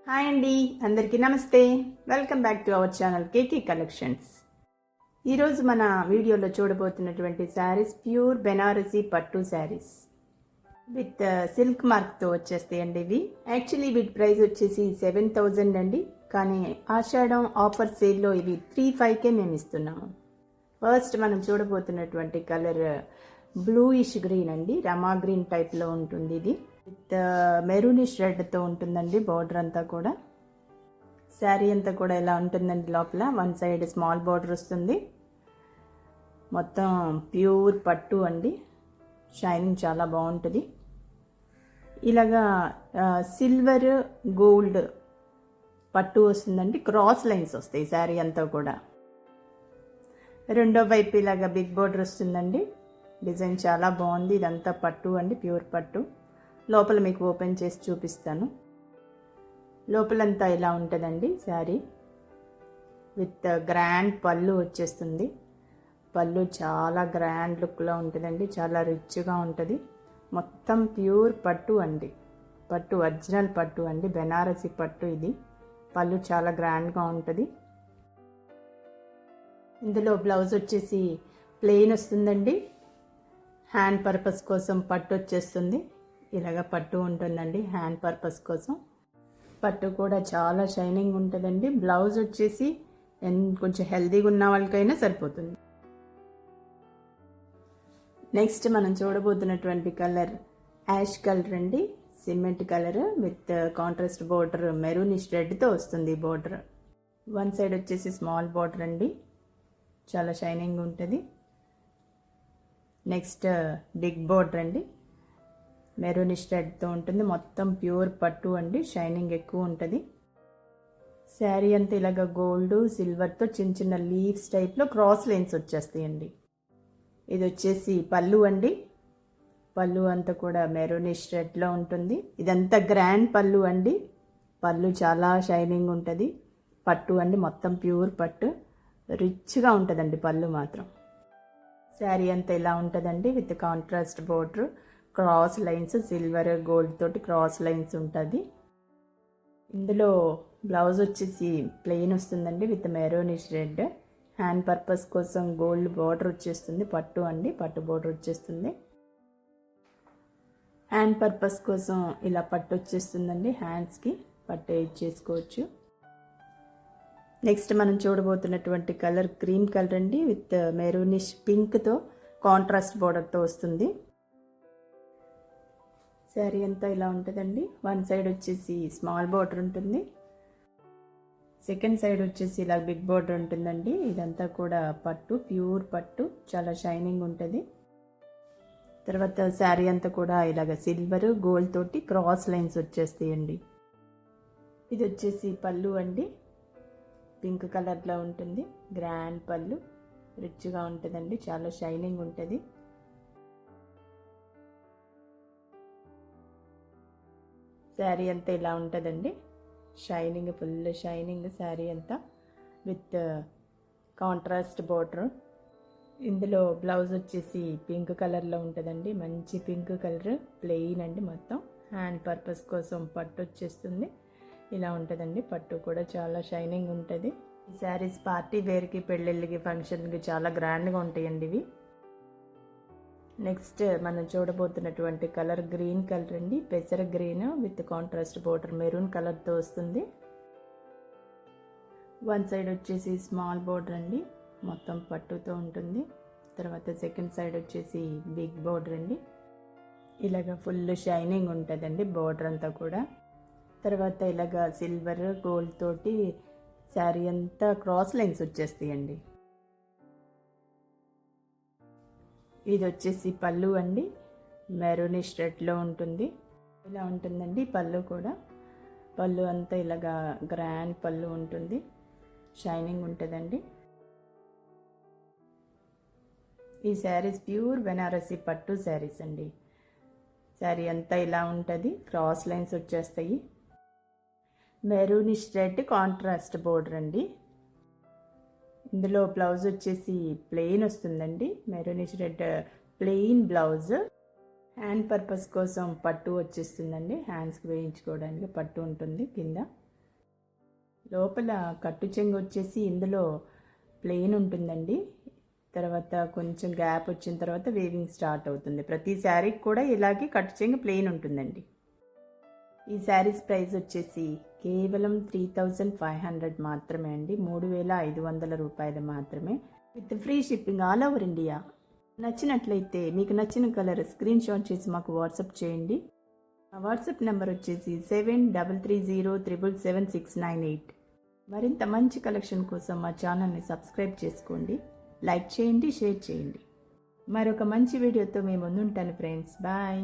Hi అండి, అందరికీ నమస్తే. Welcome back to our channel KK collections. ఈరోజు మన వీడియోలో చూడబోతున్నటువంటి శారీస్ ప్యూర్ బెనారసీ పట్టు శారీస్ విత్ సిల్క్ మార్క్తో వచ్చేస్తాయండి. ఇవి యాక్చువల్లీ వీటి ప్రైస్ వచ్చేసి 7,000 అండి, కానీ ఆషాఢం ఆఫర్ సేల్లో ఇవి 3,500కే మేము ఇస్తున్నాము. ఫస్ట్ మనం చూడబోతున్నటువంటి కలర్ బ్లూయిష్ గ్రీన్ అండి, రమా గ్రీన్ టైప్లో ఉంటుంది. ఇది విత్ మెరూనిష్ రెడ్తో ఉంటుందండి. బార్డర్ అంతా కూడా శారీ అంతా కూడా ఇలా ఉంటుందండి. లోపల వన్ సైడ్ స్మాల్ బార్డర్ వస్తుంది. మొత్తం ప్యూర్ పట్టు అండి, షైనింగ్ చాలా బాగుంటుంది. ఇలాగా సిల్వర్ గోల్డ్ పట్టు వస్తుందండి. క్రాస్ లైన్స్ వస్తాయి శారీ అంతా కూడా. రెండో వైపు ఇలాగా బిగ్ బార్డర్ వస్తుందండి. డిజైన్ చాలా బాగుంది. ఇదంతా పట్టు అండి, ప్యూర్ పట్టు. లోపల మీకు ఓపెన్ చేసి చూపిస్తాను. లోపలంతా ఇలా ఉంటుందండి శారీ విత్ గ్రాండ్ పళ్ళు వచ్చేస్తుంది. పళ్ళు చాలా గ్రాండ్ లుక్లో ఉంటుందండి, చాలా రిచ్గా ఉంటుంది. మొత్తం ప్యూర్ పట్టు అండి, పట్టు ఒరిజినల్ పట్టు అండి, బెనారసి పట్టు. ఇది పళ్ళు చాలా గ్రాండ్గా ఉంటుంది. ఇందులో బ్లౌజ్ వచ్చేసి ప్లెయిన్ వస్తుందండి. హ్యాండ్ పర్పస్ కోసం పట్టు వచ్చేస్తుంది. ఇలాగ పట్టు ఉంటుందండి హ్యాండ్ పర్పస్ కోసం. పట్టు కూడా చాలా షైనింగ్ ఉంటుందండి. బ్లౌజ్ వచ్చేసి కొంచెం హెల్తీగా ఉన్న వాళ్ళకైనా సరిపోతుంది. నెక్స్ట్ మనం చూడబోతున్నటువంటి కలర్ యాష్ కలర్ అండి, cement colour with contrast border maroonish రెడ్తో వస్తుంది. బోర్డర్ వన్ సైడ్ వచ్చేసి స్మాల్ బోర్డర్ అండి, చాలా షైనింగ్ ఉంటుంది. నెక్స్ట్ బిగ్ బోర్డర్ అండి, మెరూనిష్ రెడ్తో ఉంటుంది. మొత్తం ప్యూర్ పట్టు అండి, షైనింగ్ ఎక్కువ ఉంటుంది. శారీ అంతా ఇలాగ గోల్డ్ సిల్వర్తో చిన్న చిన్న లీవ్స్ టైప్లో క్రాస్ లైన్స్ వచ్చేస్తాయండి. ఇది వచ్చేసి పళ్ళు అండి. పళ్ళు అంతా కూడా మెరూనిష్ రెడ్లో ఉంటుంది. ఇదంతా గ్రాండ్ పళ్ళు అండి. పళ్ళు చాలా షైనింగ్ ఉంటుంది. పట్టు అండి, మొత్తం ప్యూర్ పట్టు, రిచ్గా ఉంటుందండి పళ్ళు మాత్రం. శారీ అంతా ఇలా ఉంటుందండి with contrast border, cross lines, silver gold తోటి క్రాస్ లైన్స్ ఉంటుంది. ఇందులో బ్లౌజ్ వచ్చేసి ప్లెయిన్ వస్తుందండి with maroonish red. Hand purpose కోసం గోల్డ్ బార్డర్ వచ్చేస్తుంది. పట్టు అండి, పట్టు బార్డర్ వచ్చేస్తుంది. హ్యాండ్ పర్పస్ కోసం ఇలా పట్టు వచ్చేస్తుందండి. హ్యాండ్స్కి పట్టు యూజ్ చేసుకోవచ్చు. నెక్స్ట్ మనం చూడబోతున్నటువంటి కలర్ క్రీమ్ కలర్ అండి విత్ మెరూనిష్ పింక్తో కాంట్రాస్ట్ బార్డర్తో వస్తుంది. శారీ అంతా ఇలా ఉంటుందండి. వన్ సైడ్ వచ్చేసి స్మాల్ బార్డర్ ఉంటుంది, సెకండ్ సైడ్ వచ్చేసి ఇలా బిగ్ బార్డర్ ఉంటుందండి. ఇదంతా కూడా పట్టు, ప్యూర్ పట్టు, చాలా షైనింగ్ ఉంటుంది. తర్వాత శారీ అంతా కూడా ఇలాగ సిల్వర్ గోల్డ్ తోటి క్రాస్ లైన్స్ వచ్చేస్తాయండి. ఇది వచ్చేసి పళ్ళు అండి, పింక్ కలర్లో ఉంటుంది. గ్రాండ్ పళ్ళు, రిచ్గా ఉంటుందండి, చాలా షైనింగ్ ఉంటుంది. శారీ అంతా ఇలా ఉంటుందండి, షైనింగ్, ఫుల్ షైనింగ్ శారీ అంతా విత్ కాంట్రాస్ట్ బార్డర్. ఇందులో బ్లౌజ్ వచ్చేసి పింక్ కలర్లో ఉంటుందండి, మంచి పింక్ కలర్, ప్లెయిన్ అండి. మొత్తం హ్యాండ్ పర్పస్ కోసం పట్టు వచ్చేస్తుంది. ఇలా ఉంటుందండి. పట్టు కూడా చాలా షైనింగ్ ఉంటుంది. ఈ శారీస్ పార్టీ వేర్కి, పెళ్ళిళ్ళకి, ఫంక్షన్కి చాలా గ్రాండ్గా ఉంటాయండి ఇవి. నెక్స్ట్ మనం చూడబోతున్నటువంటి కలర్ గ్రీన్ కలర్ అండి, పెసర green with contrast border maroon కలర్తో వస్తుంది. వన్ సైడ్ వచ్చేసి స్మాల్ బోర్డర్ అండి, మొత్తం పట్టుతో ఉంటుంది. తర్వాత సెకండ్ సైడ్ వచ్చేసి బిగ్ బోర్డర్ అండి. ఇలాగ ఫుల్ షైనింగ్ ఉంటుందండి బోర్డర్ అంతా కూడా. తర్వాత ఇలాగ సిల్వర్ గోల్డ్ తోటి శారీ అంతా క్రాస్ లైన్స్ వచ్చేస్తాయండి. ఇది వచ్చేసి పళ్ళు అండి, మెరూనిష్ రెడ్లో ఉంటుంది. ఇలా ఉంటుందండి పళ్ళు కూడా. పళ్ళు అంతా ఇలాగా గ్రాండ్ పళ్ళు ఉంటుంది, షైనింగ్ ఉంటుందండి. ఈ శారీస్ ప్యూర్ బెనారసి పట్టు శారీస్ అండి. శారీ అంతా ఇలా ఉంటుంది, క్రాస్ లైన్స్ వచ్చేస్తాయి. మెరూనిష్ రెడ్ కాంట్రాస్ట్ బోర్డర్ అండి. ఇందులో బ్లౌజ్ వచ్చేసి ప్లెయిన్ వస్తుందండి, maroonish red plain blouse. Hand purpose కోసం పట్టు వచ్చేస్తుందండి, హ్యాండ్స్కి వేయించుకోవడానికి పట్టు ఉంటుంది కింద. లోపల కట్టు చెంగు వచ్చేసి ఇందులో ప్లెయిన్ ఉంటుందండి. తర్వాత కొంచెం గ్యాప్ వచ్చిన తర్వాత వేవింగ్ స్టార్ట్ అవుతుంది. ప్రతి శారీకి కూడా ఇలాగే కట్టు చెంగు ప్లెయిన్ ఉంటుందండి. ఈ శారీస్ ప్రైస్ వచ్చేసి కేవలం 3500 మాత్రమే అండి. 3500 రూపాయలు మాత్రమే, with free shipping all over India. నచ్చినట్లయితే మీకు నచ్చిన కలర్ స్క్రీన్ షాట్ చేసి మాకు వాట్సాప్ చేయండి. మా వాట్సాప్ నెంబర్ వచ్చేసి 7330777698. మరింత మంచి కలెక్షన్ కోసం మా ఛానల్ని సబ్స్క్రైబ్ చేసుకోండి, లైక్ చేయండి, షేర్ చేయండి. మరొక మంచి వీడియోతో మేము ముందుంటాను ఫ్రెండ్స్. బాయ్.